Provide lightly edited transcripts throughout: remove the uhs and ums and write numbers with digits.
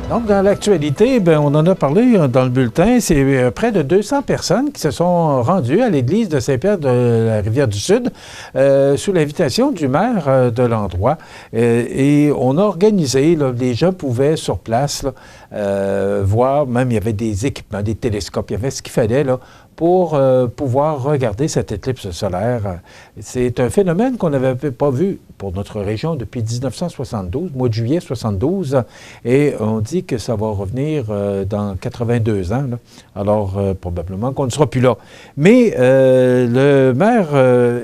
Donc, dans l'actualité, on en a parlé dans le bulletin, c'est près de 200 personnes qui se sont rendues à l'église de Saint-Pierre de la Rivière-du-Sud sous l'invitation du maire de l'endroit. Et on a organisé, là, les gens pouvaient sur place là, voir, même il y avait des équipements, des télescopes, il y avait ce qu'il fallait là, pour pouvoir regarder cette éclipse solaire. C'est un phénomène qu'on n'avait pas vu pour notre région depuis 1972, mois de juillet 72, et on dit que ça va revenir dans 82 ans. Là. Alors, probablement qu'on ne sera plus là. Mais le maire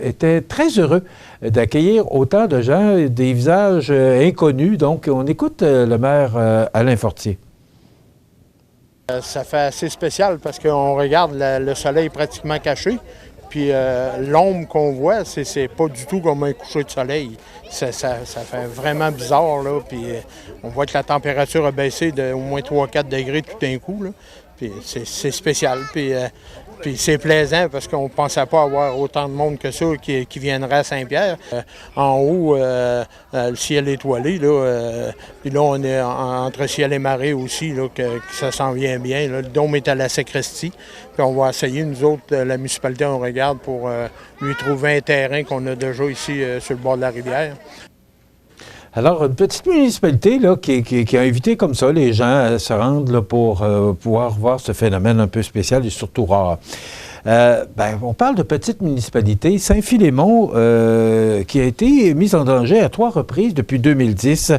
était très heureux d'accueillir autant de gens, des visages inconnus. Donc, on écoute le maire Alain Fortier. Ça fait assez spécial parce qu'on regarde le soleil pratiquement caché. Puis l'ombre qu'on voit, c'est pas du tout comme un coucher de soleil. Ça fait vraiment bizarre, là. Puis on voit que la température a baissé d'au moins 3-4 degrés tout d'un coup, là. Puis c'est spécial. Puis c'est plaisant parce qu'on ne pensait pas avoir autant de monde que ça qui viendrait à Saint-Pierre. En haut, le ciel étoilé, là, puis là, on est entre ciel et marée aussi, là, que ça s'en vient bien. Là. Le dôme est à la sacristie. Puis on va essayer, nous autres, la municipalité, on regarde pour lui trouver un terrain qu'on a déjà ici sur le bord de la rivière. Alors, une petite municipalité là, qui a invité comme ça les gens à se rendre là, pour pouvoir voir ce phénomène un peu spécial et surtout rare. On parle de petite municipalité. Saint-Philémon, qui a été mise en danger à 3 reprises depuis 2010.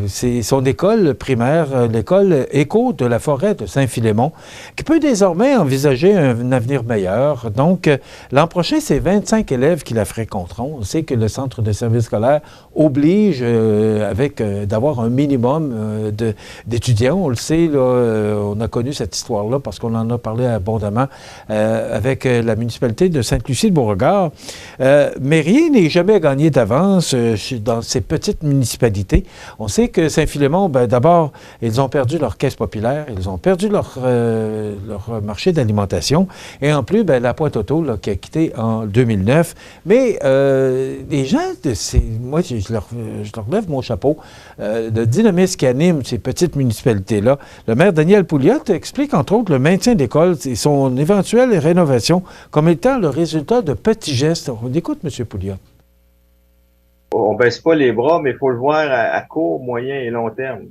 C'est son école primaire, l'école Écho de la forêt de Saint-Philémon, qui peut désormais envisager un avenir meilleur. Donc, l'an prochain, c'est 25 élèves qui la fréquenteront. On sait que le centre de service scolaire oblige d'avoir un minimum d'étudiants. On le sait, là, on a connu cette histoire-là parce qu'on en a parlé abondamment avec la municipalité de Sainte-Lucie-de-Beauregard. Mais rien n'est jamais gagné d'avance dans ces petites municipalités. On sait que Saint-Philémon, d'abord, ils ont perdu leur caisse populaire, ils ont perdu leur marché d'alimentation, et en plus, la Pointe-Auto qui a quitté en 2009. Mais les gens, moi, je leur lève mon chapeau, le dynamisme qui anime ces petites municipalités-là. Le maire Daniel Pouliot explique, entre autres, le maintien d'école et son éventuelle rénovation comme étant le résultat de petits gestes. On écoute M. Pouliot. On ne baisse pas les bras, mais il faut le voir à court, moyen et long terme.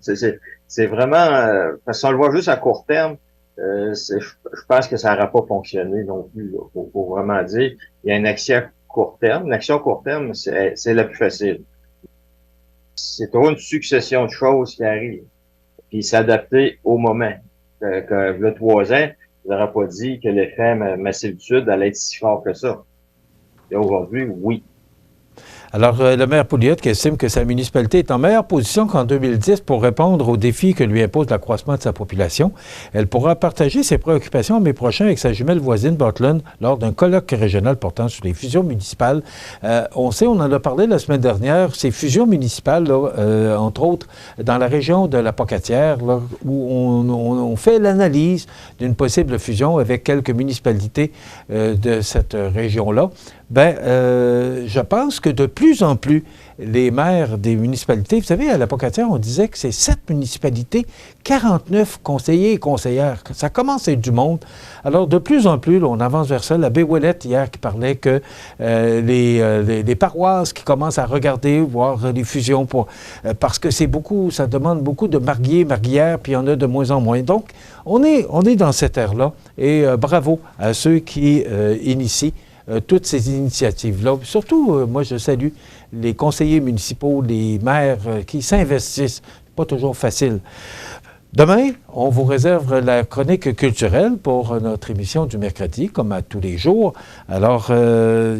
C'est vraiment... parce qu'on le voit juste à court terme, je pense que ça n'aura pas fonctionné non plus. Il faut vraiment dire, il y a une action à court terme. L'action à court terme, c'est la plus facile. C'est toujours une succession de choses qui arrivent. Puis s'adapter au moment. Il y a 3 ans, je n'aurais pas dit que l'effet Massif du Sud allait être si fort que ça. Et aujourd'hui, oui. Alors, le maire Pouliot qui estime que sa municipalité est en meilleure position qu'en 2010 pour répondre aux défis que lui impose l'accroissement de sa population. Elle pourra partager ses préoccupations en mai prochain avec sa jumelle voisine Bartland lors d'un colloque régional portant sur les fusions municipales. On sait, on en a parlé la semaine dernière, ces fusions municipales, là, entre autres dans la région de la Pocatière, là, où on fait l'analyse d'une possible fusion avec quelques municipalités de cette région-là. Je pense que de plus en plus, les maires des municipalités, vous savez, à la Pocatière, on disait que c'est 7 municipalités, 49 conseillers et conseillères. Ça commence à être du monde. Alors, de plus en plus, là, on avance vers ça. L'abbé Ouellette, hier, qui parlait que les paroisses qui commencent à regarder, voir les fusions, parce que c'est beaucoup, ça demande beaucoup de marguières, puis il y en a de moins en moins. Donc, on est dans cette ère-là. Et bravo à ceux qui initient toutes ces initiatives-là. Surtout, moi, je salue les conseillers municipaux, les maires qui s'investissent. Pas toujours facile. Demain, on vous réserve la chronique culturelle pour notre émission du mercredi, comme à tous les jours. Alors,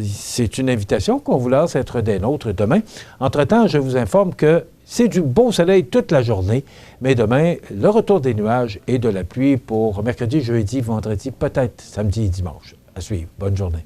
c'est une invitation qu'on vous lance être des nôtres demain. Entre-temps, je vous informe que c'est du beau soleil toute la journée, mais demain, le retour des nuages et de la pluie pour mercredi, jeudi, vendredi, peut-être samedi et dimanche. À suivre. Bonne journée.